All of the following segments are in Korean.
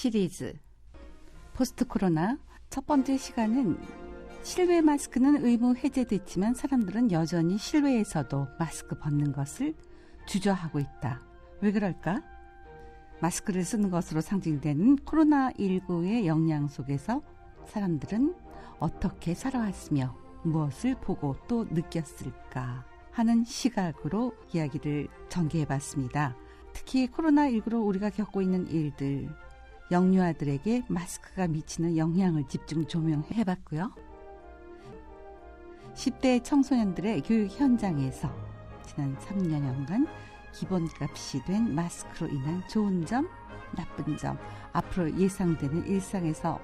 시리즈 포스트 코로나 첫 번째 시간은 실외 마스크는 의무 해제됐지만 사람들은 여전히 실외에서도 마스크 벗는 것을 주저하고 있다. 왜 그럴까? 마스크를 쓰는 것으로 상징되는 코로나19의 영향 속에서 사람들은 어떻게 살아왔으며 무엇을 보고 또 느꼈을까 하는 시각으로 이야기를 전개해봤습니다. 특히 코로나19로 우리가 겪고 있는 일들, 영유아들에게 마스크가 미치는 영향을 집중 조명해봤고요. 10대 청소년들의 교육 현장에서 지난 3년여간 기본값이 된 마스크로 인한 좋은 점, 나쁜 점, 앞으로 예상되는 일상에서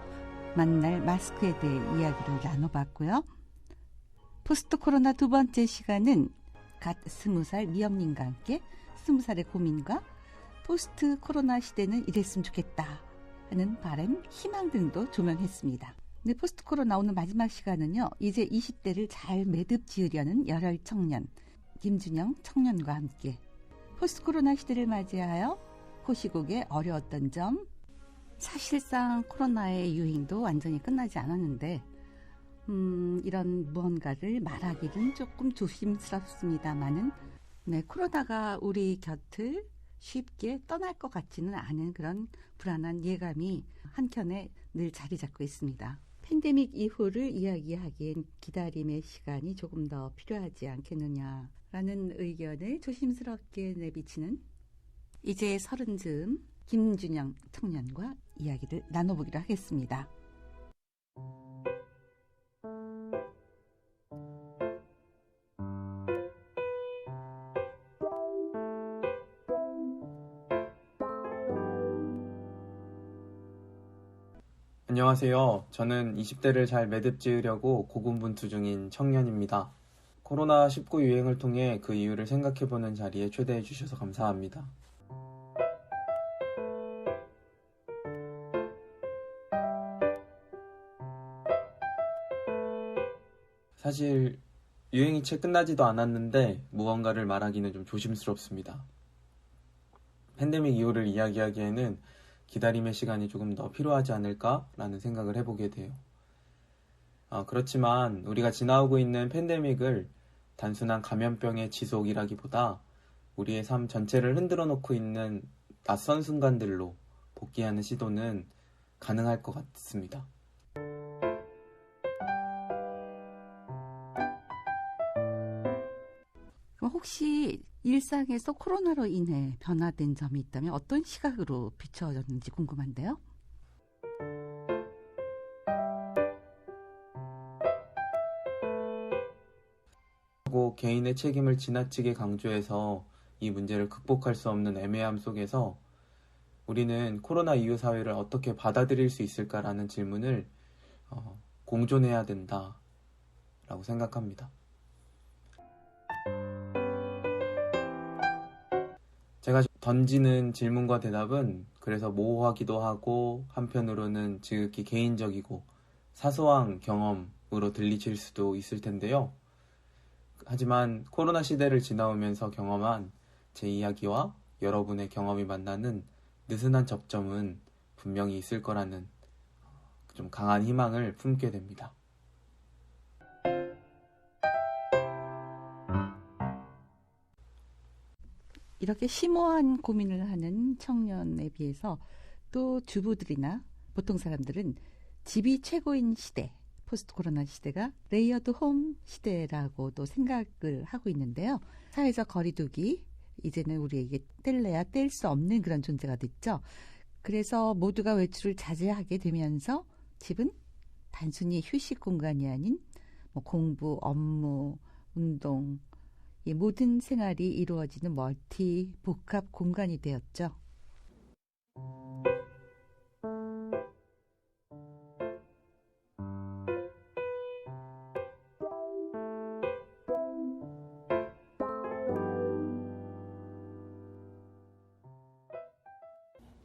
만날 마스크에 대해 이야기를 나눠봤고요. 포스트 코로나 두 번째 시간은 갓 20살 미영님과 함께 20살의 고민과 포스트 코로나 시대는 이랬으면 좋겠다 하는 바람, 희망 등도 조명했습니다. 네, 포스트 코로나 오늘 마지막 시간은요. 이제 20대를 잘 매듭 지으려는 열혈 청년 김준영 청년과 함께 포스트 코로나 시대를 맞이하여 호시국에 어려웠던 점, 사실상 코로나의 유행도 완전히 끝나지 않았는데 이런 무언가를 말하기는 조금 조심스럽습니다만은 네, 코로나가 우리 곁을 쉽게 떠날 것 같지는 않은 그런 불안한 예감이 한켠에 늘 자리 잡고 있습니다. 팬데믹 이후를 이야기하기엔 기다림의 시간이 조금 더 필요하지 않겠느냐라는 의견을 조심스럽게 내비치는 이제 30즈음 김준영 청년과 이야기를 나눠보기로 하겠습니다. 안녕하세요. 저는 20대를 잘 매듭 지으려고 고군분투 중인 청년입니다. 코로나19 유행을 통해 그 이유를 생각해보는 자리에 초대해 주셔서 감사합니다. 사실 유행이 채 끝나지도 않았는데 무언가를 말하기는 좀 조심스럽습니다. 팬데믹 이후를 이야기하기에는 기다림의 시간이 조금 더 필요하지 않을까라는 생각을 해보게 돼요. 그렇지만 우리가 지나오고 있는 팬데믹을 단순한 감염병의 지속이라기보다 우리의 삶 전체를 흔들어 놓고 있는 낯선 순간들로 복귀하는 시도는 가능할 것 같습니다. 그럼 혹시 일상에서 코로나로 인해 변화된 점이 있다면 어떤 시각으로 비춰졌는지 궁금한데요. 하고 개인의 책임을 지나치게 강조해서 이 문제를 극복할 수 없는 애매함 속에서 우리는 코로나 이후 사회를 어떻게 받아들일 수 있을까라는 질문을 공존해야 된다라고 생각합니다. 제가 던지는 질문과 대답은 그래서 모호하기도 하고 한편으로는 지극히 개인적이고 사소한 경험으로 들리실 수도 있을 텐데요. 하지만 코로나 시대를 지나오면서 경험한 제 이야기와 여러분의 경험이 만나는 느슨한 접점은 분명히 있을 거라는 좀 강한 희망을 품게 됩니다. 이렇게 심오한 고민을 하는 청년에 비해서 또 주부들이나 보통 사람들은 집이 최고인 시대, 포스트 코로나 시대가 레이어드 홈 시대라고도 생각을 하고 있는데요. 사회적 거리두기, 이제는 우리에게 뗄래야 뗄 수 없는 그런 존재가 됐죠. 그래서 모두가 외출을 자제하게 되면서 집은 단순히 휴식 공간이 아닌 공부, 업무, 운동, 이 모든 생활이 이루어지는 멀티 복합 공간이 되었죠.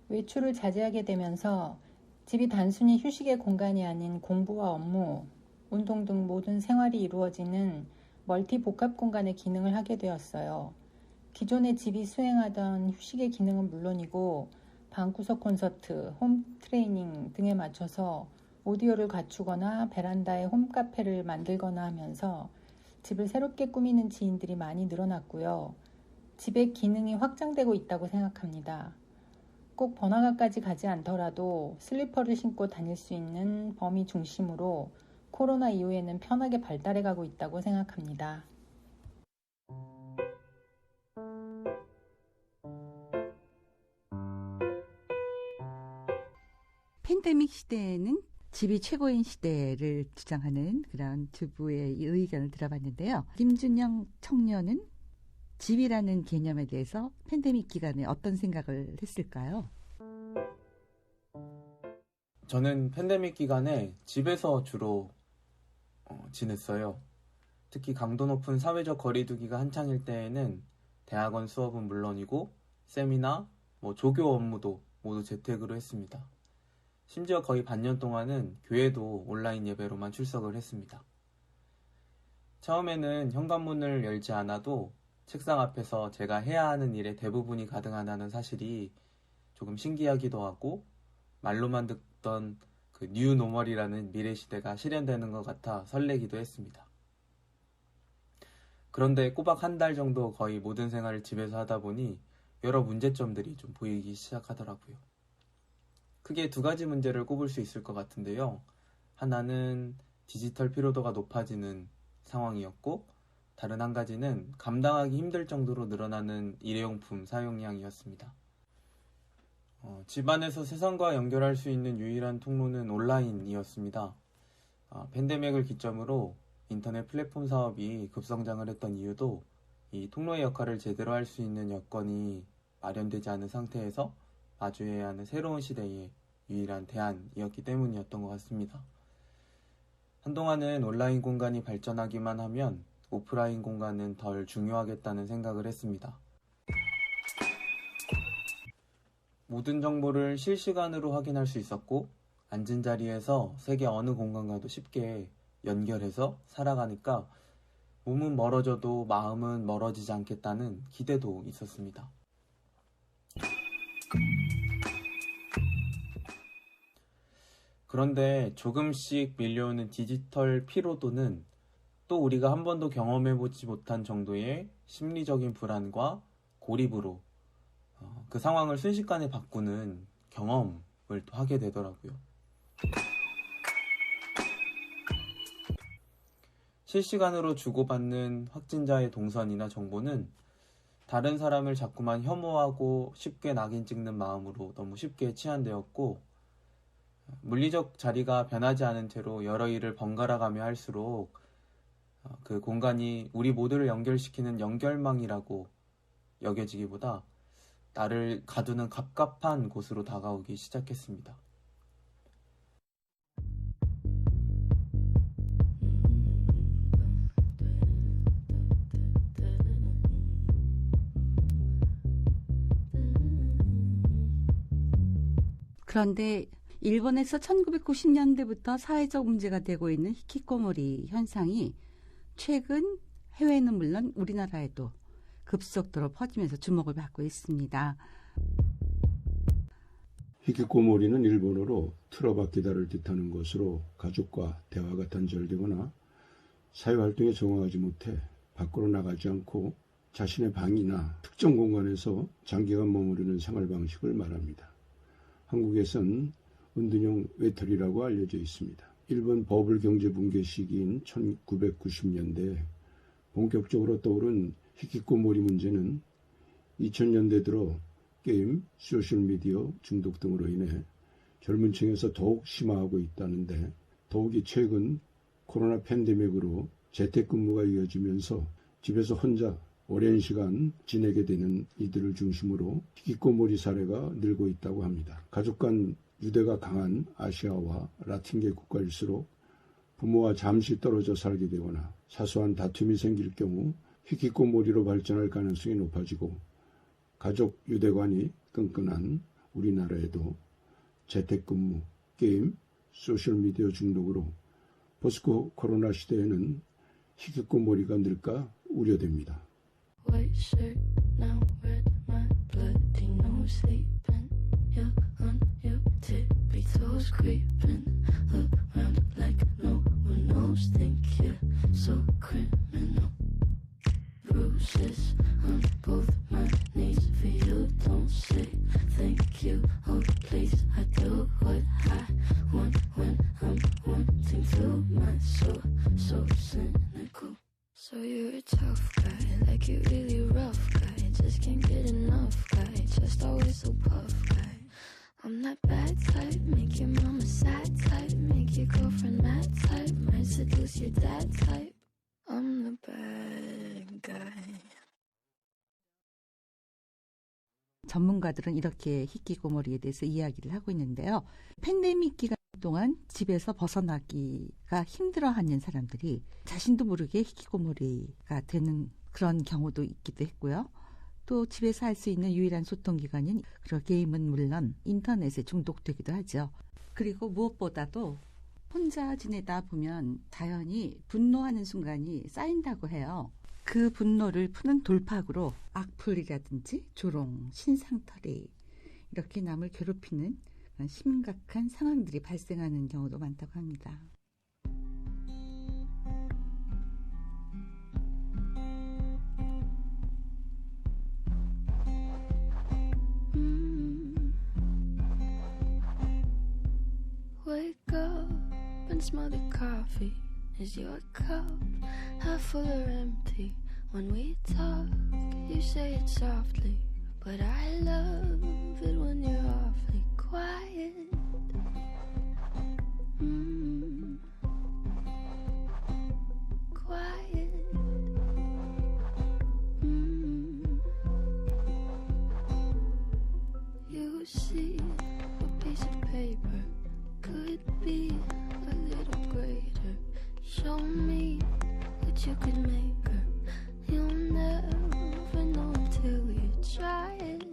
외출을 자제하게 되면서 집이 단순히 휴식의 공간이 아닌 공부와 업무, 운동 등 모든 생활이 이루어지는 멀티 복합 공간의 기능을 하게 되었어요. 기존의 집이 수행하던 휴식의 기능은 물론이고 방구석 콘서트, 홈 트레이닝 등에 맞춰서 오디오를 갖추거나 베란다에 홈카페를 만들거나 하면서 집을 새롭게 꾸미는 지인들이 많이 늘어났고요. 집의 기능이 확장되고 있다고 생각합니다. 꼭 번화가까지 가지 않더라도 슬리퍼를 신고 다닐 수 있는 범위 중심으로 코로나 이후에는 편하게 발달해가고 있다고 생각합니다. 팬데믹 시대에는 집이 최고인 시대를 주장하는 그런 주부의 이 의견을 들어봤는데요. 김준영 청년은 집이라는 개념에 대해서 팬데믹 기간에 어떤 생각을 했을까요? 저는 팬데믹 기간에 집에서 주로 지냈어요. 특히 강도 높은 사회적 거리두기가 한창일 때에는 대학원 수업은 물론이고 세미나, 조교 업무도 모두 재택으로 했습니다. 심지어 거의 반년 동안은 교회도 온라인 예배로만 출석을 했습니다. 처음에는 현관문을 열지 않아도 책상 앞에서 제가 해야 하는 일의 대부분이 가능하다는 사실이 조금 신기하기도 하고 말로만 듣던 그 뉴노멀이라는 미래 시대가 실현되는 것 같아 설레기도 했습니다. 그런데 꼬박 한 달 정도 거의 모든 생활을 집에서 하다 보니 여러 문제점들이 좀 보이기 시작하더라고요. 크게 두 가지 문제를 꼽을 수 있을 것 같은데요. 하나는 디지털 피로도가 높아지는 상황이었고, 다른 한 가지는 감당하기 힘들 정도로 늘어나는 일회용품 사용량이었습니다. 집안에서 세상과 연결할 수 있는 유일한 통로는 온라인이었습니다. 팬데믹을 기점으로 인터넷 플랫폼 사업이 급성장을 했던 이유도 이 통로의 역할을 제대로 할 수 있는 여건이 마련되지 않은 상태에서 마주해야 하는 새로운 시대의 유일한 대안이었기 때문이었던 것 같습니다. 한동안은 온라인 공간이 발전하기만 하면 오프라인 공간은 덜 중요하겠다는 생각을 했습니다. 모든 정보를 실시간으로 확인할 수 있었고 앉은 자리에서 세계 어느 공간과도 쉽게 연결해서 살아가니까 몸은 멀어져도 마음은 멀어지지 않겠다는 기대도 있었습니다. 그런데 조금씩 밀려오는 디지털 피로도는 또 우리가 한 번도 경험해보지 못한 정도의 심리적인 불안과 고립으로 그 상황을 순식간에 바꾸는 경험을 또 하게 되더라고요. 실시간으로 주고받는 확진자의 동선이나 정보는 다른 사람을 자꾸만 혐오하고 쉽게 낙인 찍는 마음으로 너무 쉽게 치환되었고, 물리적 자리가 변하지 않은 채로 여러 일을 번갈아가며 할수록 그 공간이 우리 모두를 연결시키는 연결망이라고 여겨지기보다 나를 가두는 갑갑한 곳으로 다가오기 시작했습니다. 그런데 일본에서 1990년대부터 사회적 문제가 되고 있는 히키코모리 현상이 최근 해외는 물론 우리나라에도 급속도로 퍼지면서 주목을 받고 있습니다. 히키코모리는 일본어로 틀어박히다를 뜻하는 것으로 가족과 대화가 단절되거나 사회활동에 적응하지 못해 밖으로 나가지 않고 자신의 방이나 특정 공간에서 장기간 머무르는 생활 방식을 말합니다. 한국에선 은둔형 외톨이라고 알려져 있습니다. 일본 버블 경제 붕괴 시기인 1990년대에 본격적으로 떠오른 히키코모리 문제는 2000년대 들어 게임, 소셜미디어 중독 등으로 인해 젊은 층에서 더욱 심화하고 있다는데, 더욱이 최근 코로나 팬데믹으로 재택근무가 이어지면서 집에서 혼자 오랜 시간 지내게 되는 이들을 중심으로 히키코모리 사례가 늘고 있다고 합니다. 가족 간 유대가 강한 아시아와 라틴계 국가일수록 부모와 잠시 떨어져 살게 되거나 사소한 다툼이 생길 경우 히키코모리로 발전할 가능성이 높아지고, 가족 유대관이 끈끈한 우리나라에도 재택근무, 게임, 소셜미디어 중독으로 포스트 코로나 시대에는 히키코모리가 늘까 우려됩니다. White shirt, now red, my bloody nose sleeping. Your shadows creeping around like no one knows. Think you're so criminal. Bruises on both my knees for you. Don't say thank you. Oh please, I do what I want when I'm wanting to. My soul so cynical. So you're a tough guy, like you're really rough guy. Just can't get enough guy, just always so puff guy. I'm that bad type, make your mama sad type, make your girlfriend mad type, might seduce your dad type. I'm the bad guy. 전문가들은 이렇게 히키코모리에 대해서 이야기를 하고 있는데요. 팬데믹 기간 동안 집에서 벗어나기가 힘들어하는 사람들이 자신도 모르게 히키코모리가 되는 그런 경우도 있기도 했고요. 또 집에서 할 수 있는 유일한 소통기관인 그런 게임은 물론 인터넷에 중독되기도 하죠. 그리고 무엇보다도 혼자 지내다 보면 자연히 분노하는 순간이 쌓인다고 해요. 그 분노를 푸는 돌파구로 악플이라든지 조롱, 신상털이 이렇게 남을 괴롭히는 그런 심각한 상황들이 발생하는 경우도 많다고 합니다. Wake up and smell the coffee. Is your cup half full or empty? When we talk, you say it softly, but I love it when you're awfully quiet. Quiet. You see, a piece of paper could be a little greater. Show me what you could make her. You'll never know until you try it.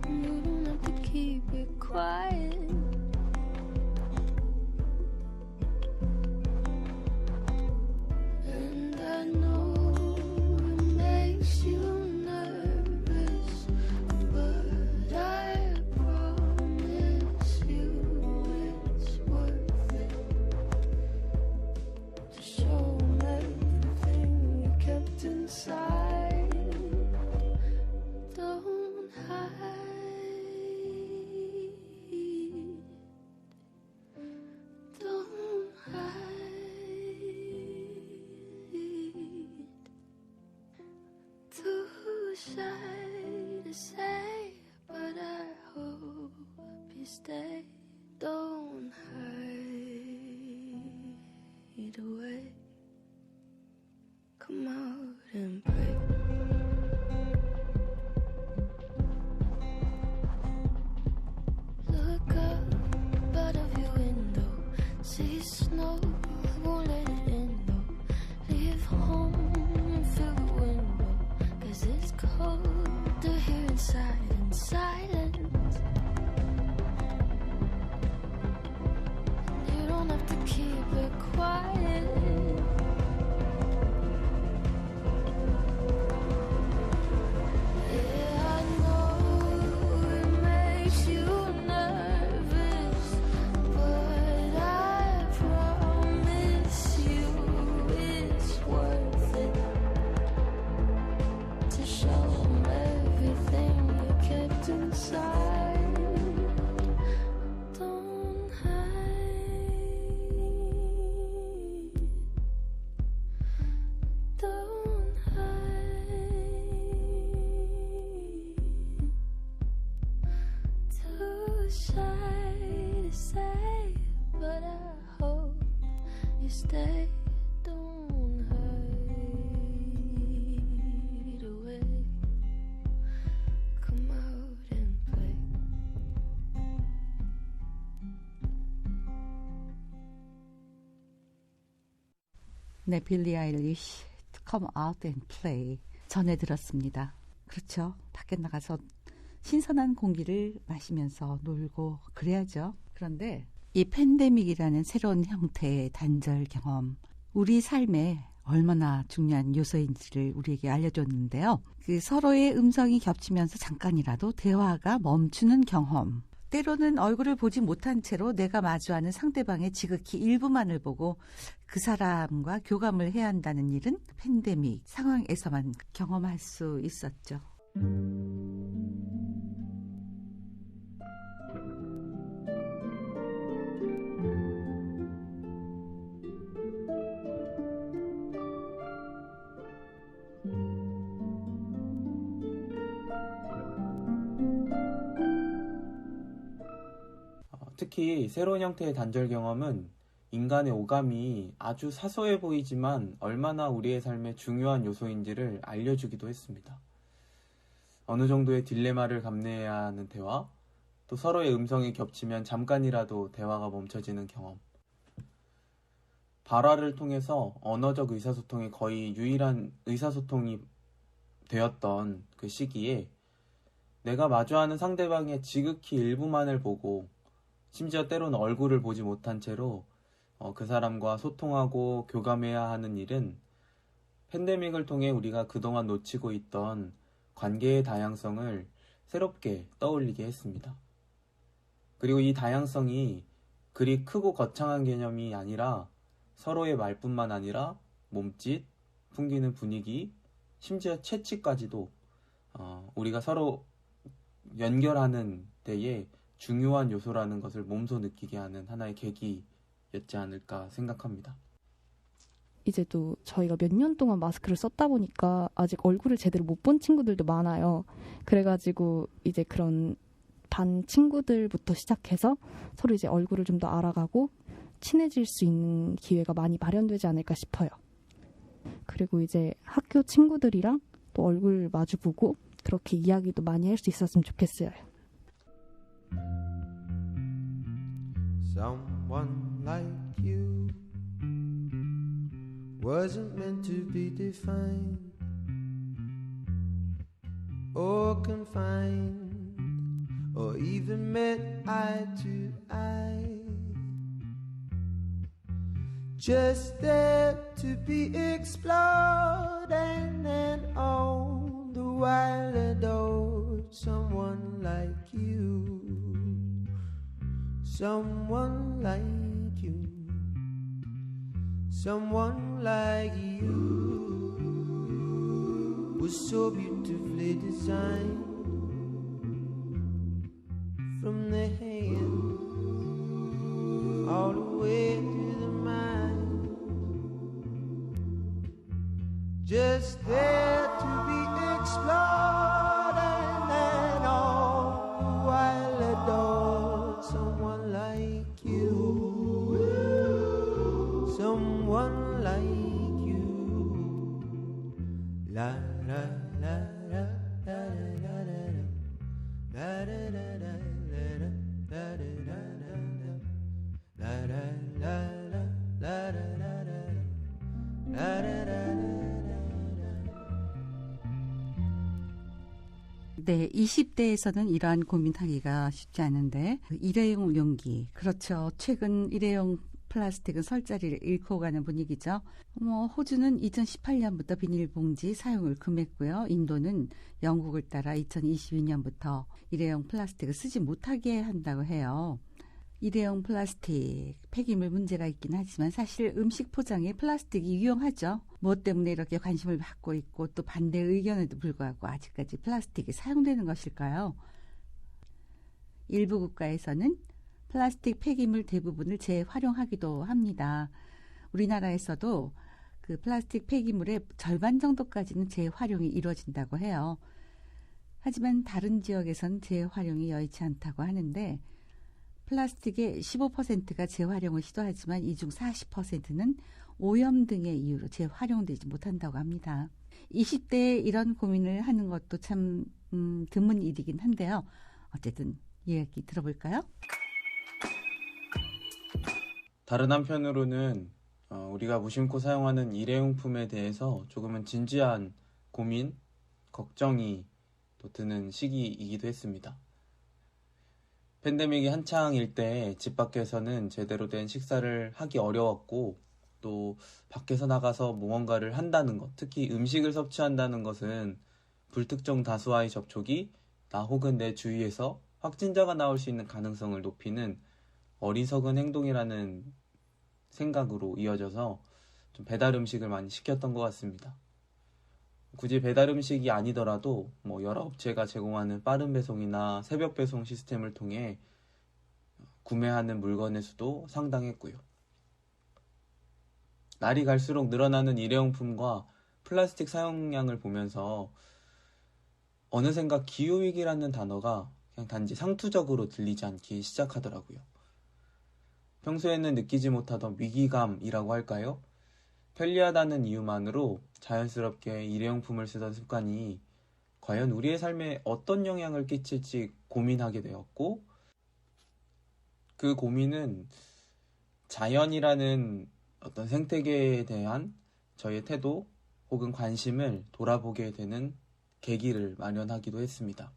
You don't have to keep it quiet. And I know it makes you nervous, but I promise you it's worth it to show 'em everything you kept inside. Don't hide, don't hide. Too shy to say, but I hope you stay. Don't hide away. Come out and play. Look up out of your window. See snow, won't let it in though. Leave home and fill the window, 'cause it's colder here inside and silent. You don't have to keep it quiet. Yeah, I know it makes you nervous, but I promise you it's worth it to show 'em everything you kept inside. Don't hide, don't hide. Too shy to say, but I hope you stay. Don't hide away. Come out and play. 네, 빌리 아일리시 Come Out and Play 전해 들었습니다. 그렇죠. 밖에 나가서 신선한 공기를 마시면서 놀고 그래야죠. 그런데 이 팬데믹이라는 새로운 형태의 단절 경험, 우리 삶에 얼마나 중요한 요소인지를 우리에게 알려줬는데요. 그 서로의 음성이 겹치면서 잠깐이라도 대화가 멈추는 경험. 때로는 얼굴을 보지 못한 채로 내가 마주하는 상대방의 지극히 일부만을 보고 그 사람과 교감을 해야 한다는 일은 팬데믹 상황에서만 경험할 수 있었죠. 특히 새로운 형태의 단절 경험은 인간의 오감이 아주 사소해 보이지만 얼마나 우리의 삶에 중요한 요소인지를 알려주기도 했습니다. 어느 정도의 딜레마를 감내해야 하는 대화, 또 서로의 음성이 겹치면 잠깐이라도 대화가 멈춰지는 경험. 발화를 통해서 언어적 의사소통이 거의 유일한 의사소통이 되었던 그 시기에 내가 마주하는 상대방의 지극히 일부만을 보고 심지어 때로는 얼굴을 보지 못한 채로 그 사람과 소통하고 교감해야 하는 일은 팬데믹을 통해 우리가 그동안 놓치고 있던 관계의 다양성을 새롭게 떠올리게 했습니다. 그리고 이 다양성이 그리 크고 거창한 개념이 아니라 서로의 말뿐만 아니라 몸짓, 풍기는 분위기, 심지어 채취까지도 우리가 서로 연결하는 데에 중요한 요소라는 것을 몸소 느끼게 하는 하나의 계기였지 않을까 생각합니다. 이제 또 저희가 몇 년 동안 마스크를 썼다 보니까 아직 얼굴을 제대로 못 본 친구들도 많아요. 그래가지고 이제 그런 반 친구들부터 시작해서 서로 이제 얼굴을 좀 더 알아가고 친해질 수 있는 기회가 많이 마련되지 않을까 싶어요. 그리고 이제 학교 친구들이랑 또 얼굴 마주보고 그렇게 이야기도 많이 할 수 있었으면 좋겠어요. Someone like you wasn't meant to be defined or confined or even met eye to eye. Just there to be explored and on the wild adored. Someone like you, someone like you, someone like you was so beautifully designed from the hand all the way to the mind. Just there to be explored and all the while adored. Someone like you, someone like you. La la la la la la la la la la 네, 20대에서는 이러한 고민하기가 쉽지 않은데 일회용 용기, 그렇죠. 최근 일회용 플라스틱은 설 자리를 잃고 가는 분위기죠. 호주는 2018년부터 비닐봉지 사용을 금했고요. 인도는 영국을 따라 2022년부터 일회용 플라스틱을 쓰지 못하게 한다고 해요. 일회용 플라스틱, 폐기물 문제가 있긴 하지만 사실 음식 포장에 플라스틱이 유용하죠. 무엇 때문에 이렇게 관심을 받고 있고 또 반대 의견에도 불구하고 아직까지 플라스틱이 사용되는 것일까요? 일부 국가에서는 플라스틱 폐기물 대부분을 재활용하기도 합니다. 우리나라에서도 그 플라스틱 폐기물의 절반 정도까지는 재활용이 이루어진다고 해요. 하지만 다른 지역에선 재활용이 여의치 않다고 하는데 플라스틱의 15%가 재활용을 시도하지만 이 중 40%는 오염 등의 이유로 재활용되지 못한다고 합니다. 20대에 이런 고민을 하는 것도 참 드문 일이긴 한데요. 어쨌든 이야기 들어볼까요? 다른 한편으로는 우리가 무심코 사용하는 일회용품에 대해서 조금은 진지한 고민, 걱정이 또 드는 시기이기도 했습니다. 팬데믹이 한창일 때 집 밖에서는 제대로 된 식사를 하기 어려웠고 또 밖에서 나가서 무언가를 한다는 것, 특히 음식을 섭취한다는 것은 불특정 다수와의 접촉이 나 혹은 내 주위에서 확진자가 나올 수 있는 가능성을 높이는 어리석은 행동이라는 생각으로 이어져서 좀 배달 음식을 많이 시켰던 것 같습니다. 굳이 배달 음식이 아니더라도 여러 업체가 제공하는 빠른 배송이나 새벽 배송 시스템을 통해 구매하는 물건의 수도 상당했고요. 날이 갈수록 늘어나는 일회용품과 플라스틱 사용량을 보면서 어느샌가 기후위기라는 단어가 그냥 단지 상투적으로 들리지 않기 시작하더라고요. 평소에는 느끼지 못하던 위기감이라고 할까요? 편리하다는 이유만으로 자연스럽게 일회용품을 쓰던 습관이 과연 우리의 삶에 어떤 영향을 끼칠지 고민하게 되었고, 그 고민은 자연이라는 어떤 생태계에 대한 저의 태도 혹은 관심을 돌아보게 되는 계기를 마련하기도 했습니다.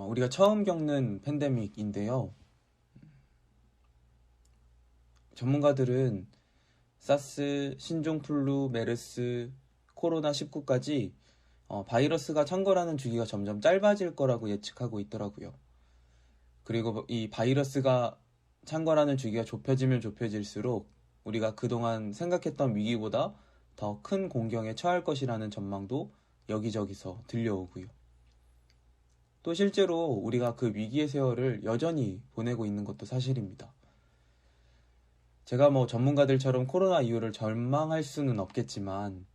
우리가 처음 겪는 팬데믹인데요. 전문가들은 사스, 신종플루, 메르스, 코로나19까지 바이러스가 창궐하는 주기가 점점 짧아질 거라고 예측하고 있더라고요. 그리고 이 바이러스가 창궐하는 주기가 좁혀지면 좁혀질수록 우리가 그동안 생각했던 위기보다 더 큰 공경에 처할 것이라는 전망도 여기저기서 들려오고요. 또 실제로 우리가 그 위기의 세월을 여전히 보내고 있는 것도 사실입니다. 제가 전문가들처럼 코로나 이후를 전망할 수는 없겠지만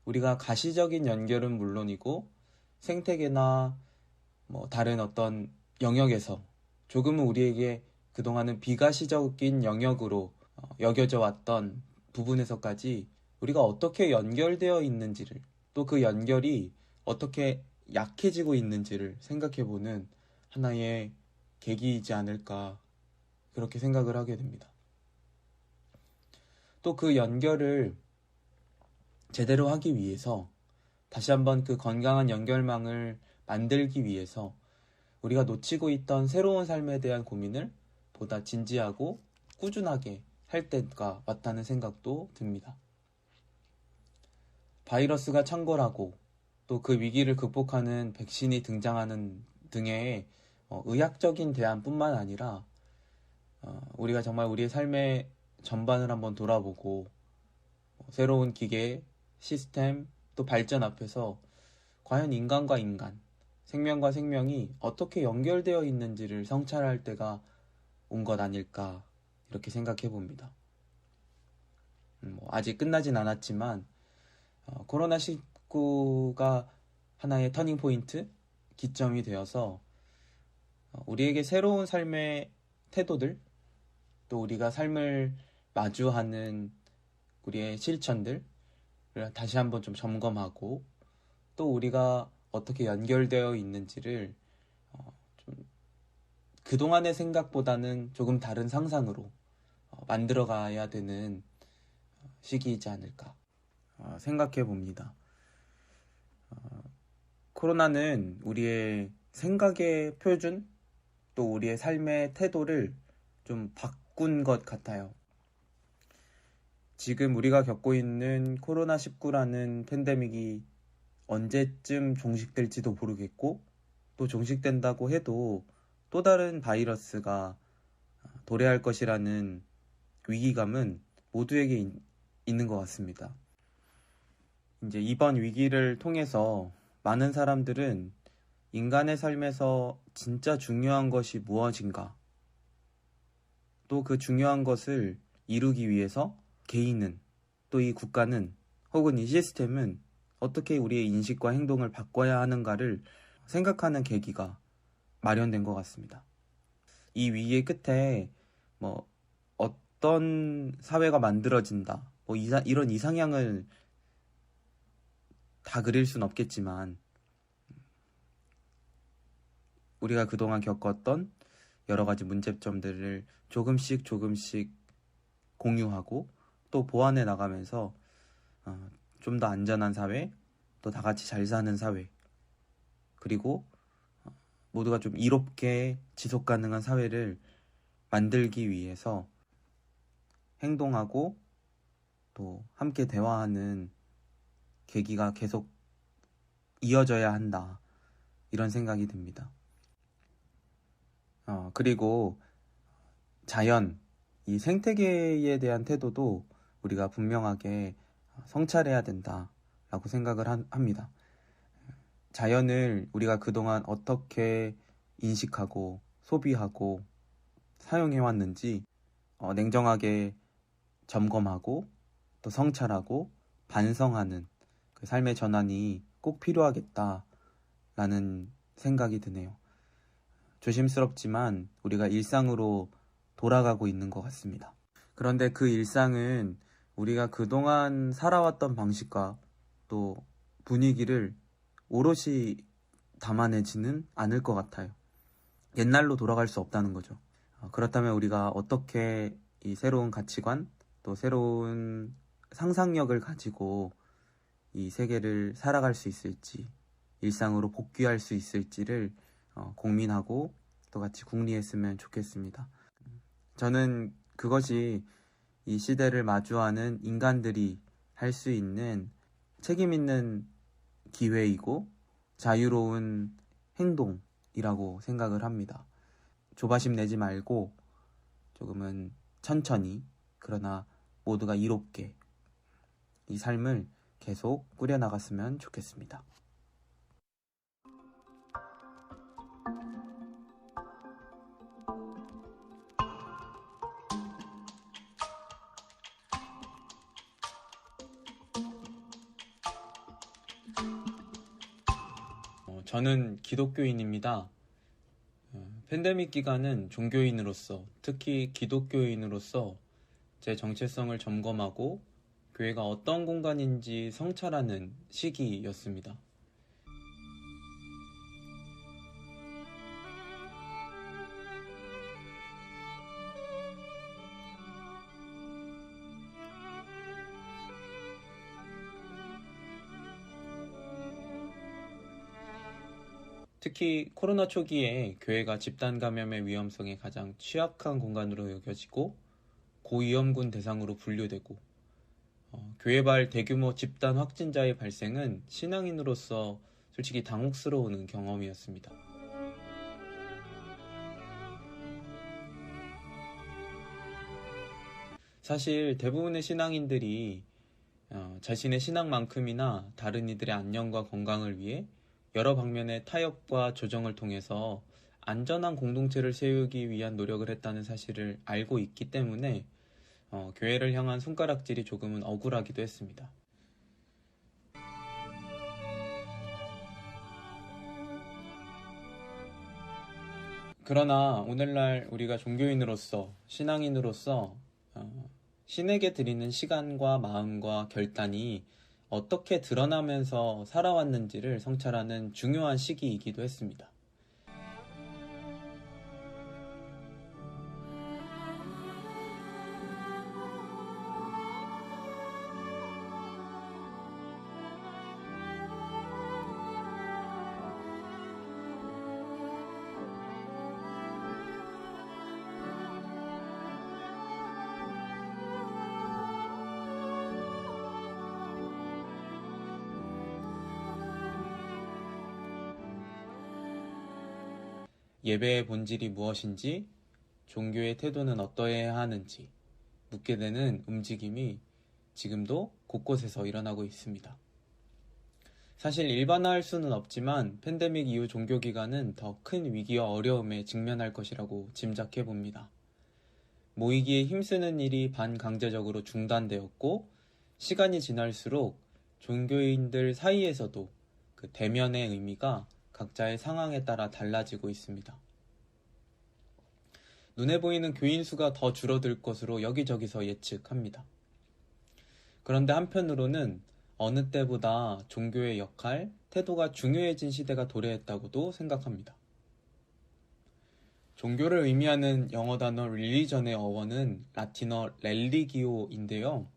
우리가 가시적인 연결은 물론이고 생태계나 다른 어떤 영역에서 조금은 우리에게 그동안은 비가시적인 영역으로 여겨져 왔던 부분에서까지 우리가 어떻게 연결되어 있는지를, 또 그 연결이 어떻게 약해지고 있는지를 생각해보는 하나의 계기이지 않을까, 그렇게 생각을 하게 됩니다. 또 그 연결을 제대로 하기 위해서, 다시 한번 그 건강한 연결망을 만들기 위해서 우리가 놓치고 있던 새로운 삶에 대한 고민을 보다 진지하고 꾸준하게 할 때가 왔다는 생각도 듭니다. 바이러스가 창궐하고 또 그 위기를 극복하는 백신이 등장하는 등의 의학적인 대안뿐만 아니라 우리가 정말 우리의 삶의 전반을 한번 돌아보고 새로운 기계, 시스템, 또 발전 앞에서 과연 인간과 인간, 생명과 생명이 어떻게 연결되어 있는지를 성찰할 때가 온 것 아닐까, 이렇게 생각해 봅니다. 아직 끝나진 않았지만 코로나19가 하나의 터닝 포인트, 기점이 되어서 우리에게 새로운 삶의 태도들, 또 우리가 삶을 마주하는 우리의 실천들을 다시 한번 좀 점검하고, 또 우리가 어떻게 연결되어 있는지를 좀 그동안의 생각보다는 조금 다른 상상으로 만들어가야 되는 시기이지 않을까 생각해 봅니다. 코로나는 우리의 생각의 표준, 또 우리의 삶의 태도를 좀 바꾼 것 같아요. 지금 우리가 겪고 있는 코로나19라는 팬데믹이 언제쯤 종식될지도 모르겠고, 또 종식된다고 해도 또 다른 바이러스가 도래할 것이라는 위기감은 모두에게 있는 것 같습니다. 이제 이번 위기를 통해서 많은 사람들은 인간의 삶에서 진짜 중요한 것이 무엇인가, 또 그 중요한 것을 이루기 위해서 개인은, 또 이 국가는, 혹은 이 시스템은 어떻게 우리의 인식과 행동을 바꿔야 하는가를 생각하는 계기가 마련된 것 같습니다. 이 위기의 끝에 어떤 사회가 만들어진다, 이런 이상향을 다 그릴 순 없겠지만 우리가 그동안 겪었던 여러 가지 문제점들을 조금씩 공유하고 또 보완해 나가면서 좀 더 안전한 사회, 또 다 같이 잘 사는 사회, 그리고 모두가 좀 이롭게 지속 가능한 사회를 만들기 위해서 행동하고 또 함께 대화하는 계기가 계속 이어져야 한다. 이런 생각이 듭니다. 그리고 자연, 이 생태계에 대한 태도도 우리가 분명하게 성찰해야 된다라고 생각을 합니다. 자연을 우리가 그동안 어떻게 인식하고 소비하고 사용해왔는지 냉정하게 점검하고 또 성찰하고 반성하는 그 삶의 전환이 꼭 필요하겠다라는 생각이 드네요. 조심스럽지만 우리가 일상으로 돌아가고 있는 것 같습니다. 그런데 그 일상은 우리가 그동안 살아왔던 방식과 또 분위기를 오롯이 담아내지는 않을 것 같아요. 옛날로 돌아갈 수 없다는 거죠. 그렇다면 우리가 어떻게 이 새로운 가치관 또 새로운 상상력을 가지고 이 세계를 살아갈 수 있을지, 일상으로 복귀할 수 있을지를 고민하고 또 같이 궁리했으면 좋겠습니다. 저는 그것이 이 시대를 마주하는 인간들이 할 수 있는 책임 있는 기회이고 자유로운 행동이라고 생각을 합니다. 조바심 내지 말고 조금은 천천히 그러나 모두가 이롭게 이 삶을 계속 꾸려나갔으면 좋겠습니다. 저는 기독교인입니다. 팬데믹 기간은 종교인으로서, 특히 기독교인으로서 제 정체성을 점검하고 교회가 어떤 공간인지 성찰하는 시기였습니다. 특히 코로나 초기에 교회가 집단 감염의 위험성에 가장 취약한 공간으로 여겨지고 고위험군 대상으로 분류되고 교회발 대규모 집단 확진자의 발생은 신앙인으로서 솔직히 당혹스러운 경험이었습니다. 사실 대부분의 신앙인들이 자신의 신앙만큼이나 다른 이들의 안녕과 건강을 위해 여러 방면의 타협과 조정을 통해서 안전한 공동체를 세우기 위한 노력을 했다는 사실을 알고 있기 때문에 교회를 향한 손가락질이 조금은 억울하기도 했습니다. 그러나 오늘날 우리가 종교인으로서, 신앙인으로서 신에게 드리는 시간과 마음과 결단이 어떻게 드러나면서 살아왔는지를 성찰하는 중요한 시기이기도 했습니다. 예배의 본질이 무엇인지, 종교의 태도는 어떠해야 하는지 묻게 되는 움직임이 지금도 곳곳에서 일어나고 있습니다. 사실 일반화할 수는 없지만 팬데믹 이후 종교기관은 더 큰 위기와 어려움에 직면할 것이라고 짐작해 봅니다. 모이기에 힘쓰는 일이 반강제적으로 중단되었고 시간이 지날수록 종교인들 사이에서도 그 대면의 의미가 각자의 상황에 따라 달라지고 있습니다. 눈에 보이는 교인 수가 더 줄어들 것으로 여기저기서 예측합니다. 그런데 한편으로는 어느 때보다 종교의 역할, 태도가 중요해진 시대가 도래했다고도 생각합니다. 종교를 의미하는 영어 단어 religion의 어원은 라틴어 렐리기오인데요.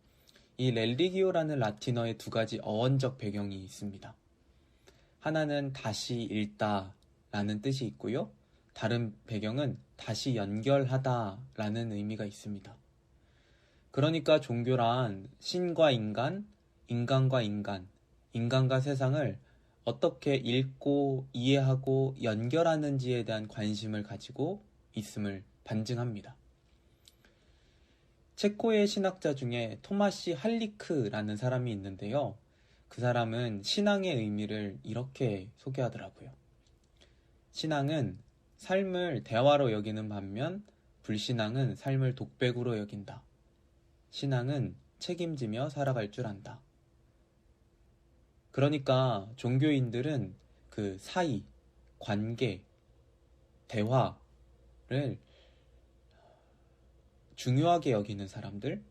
이 렐리기오라는 라틴어의 두 가지 어원적 배경이 있습니다. 하나는 다시 읽다 라는 뜻이 있고요. 다른 배경은 다시 연결하다라는 의미가 있습니다. 그러니까 종교란 신과 인간, 인간과 인간, 인간과 세상을 어떻게 읽고 이해하고 연결하는지에 대한 관심을 가지고 있음을 반증합니다. 체코의 신학자 중에 토마시 할리크라는 사람이 있는데요. 그 사람은 신앙의 의미를 이렇게 소개하더라고요. 신앙은 삶을 대화로 여기는 반면 불신앙은 삶을 독백으로 여긴다. 신앙은 책임지며 살아갈 줄 안다. 그러니까 종교인들은 그 사이, 관계, 대화를 중요하게 여기는 사람들,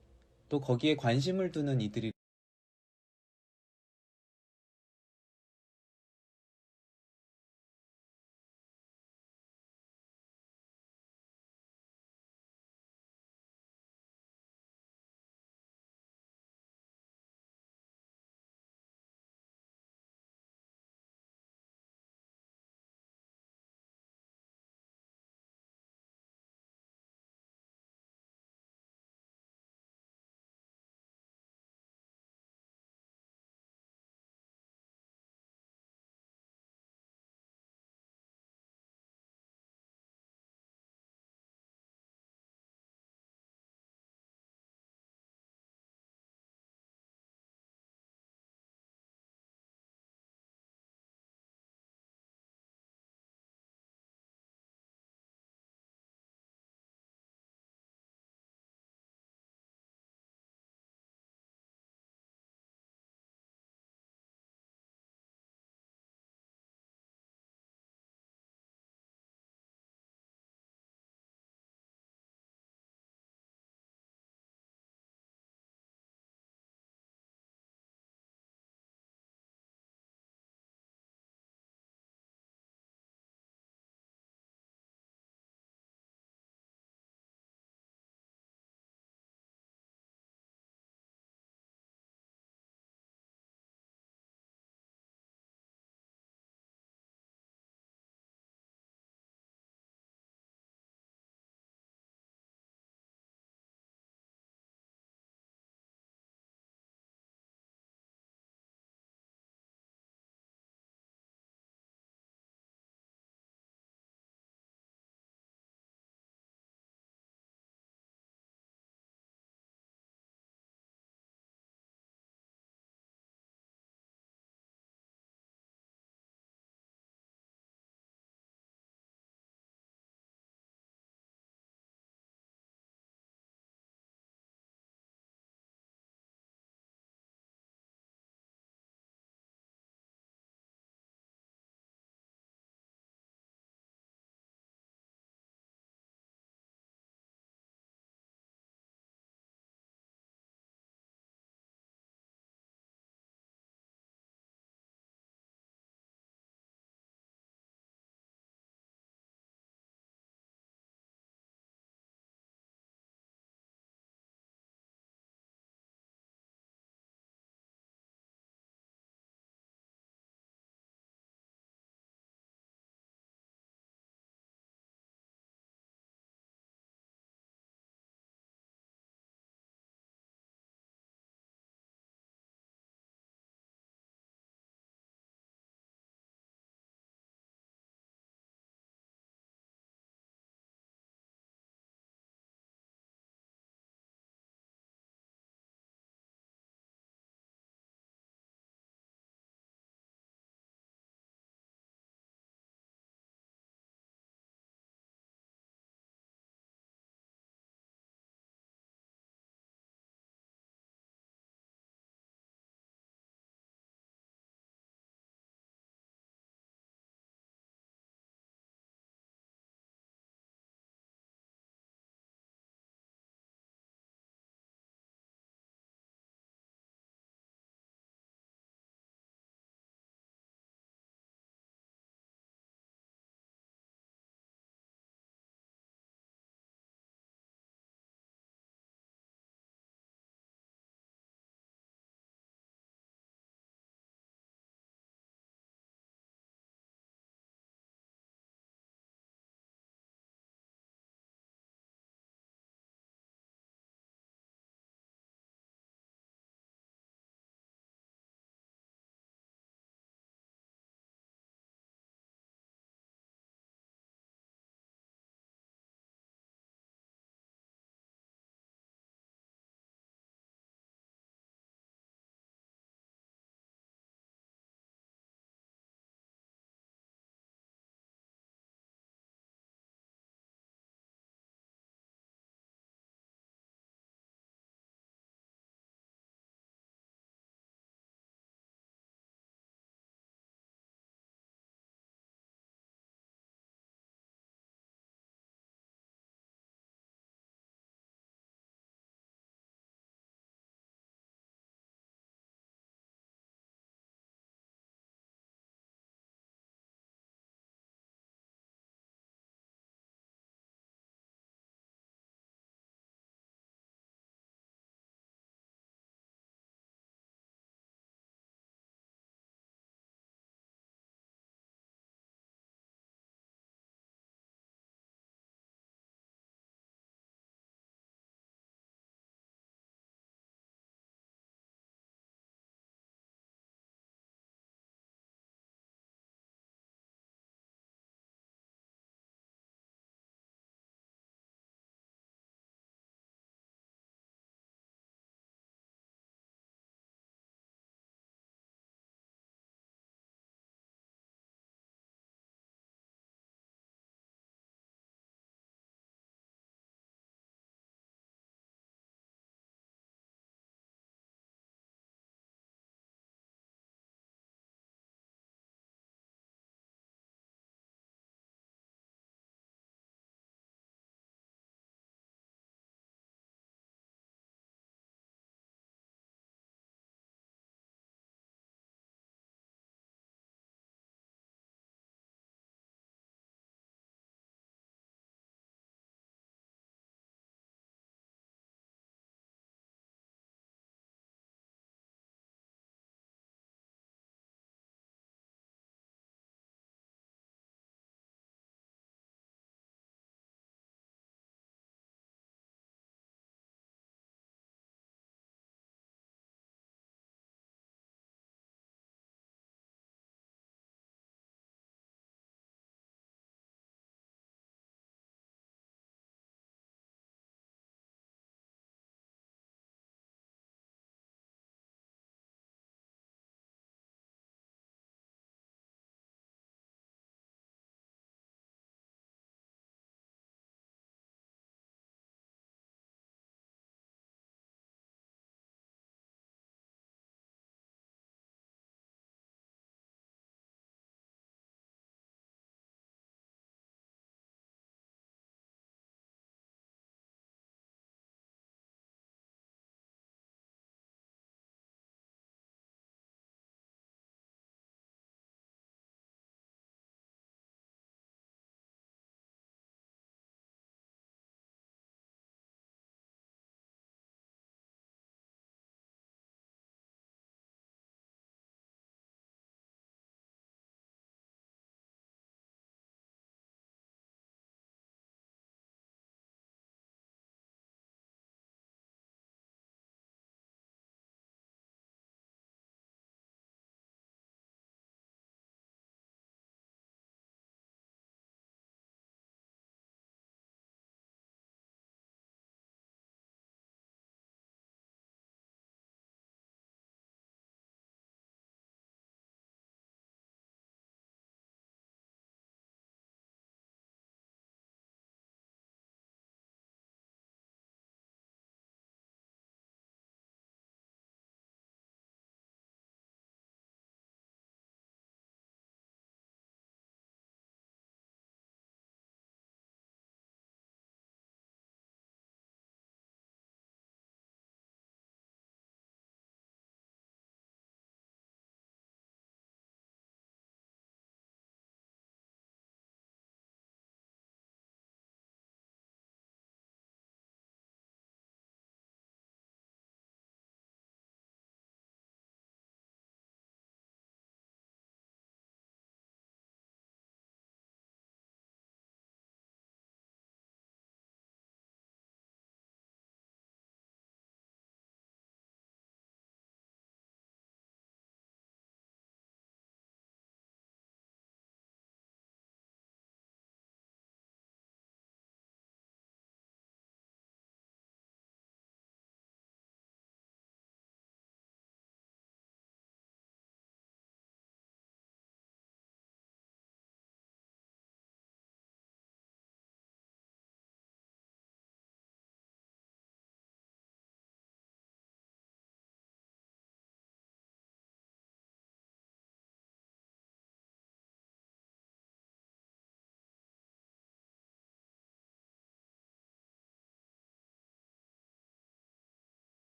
또 거기에 관심을 두는 이들이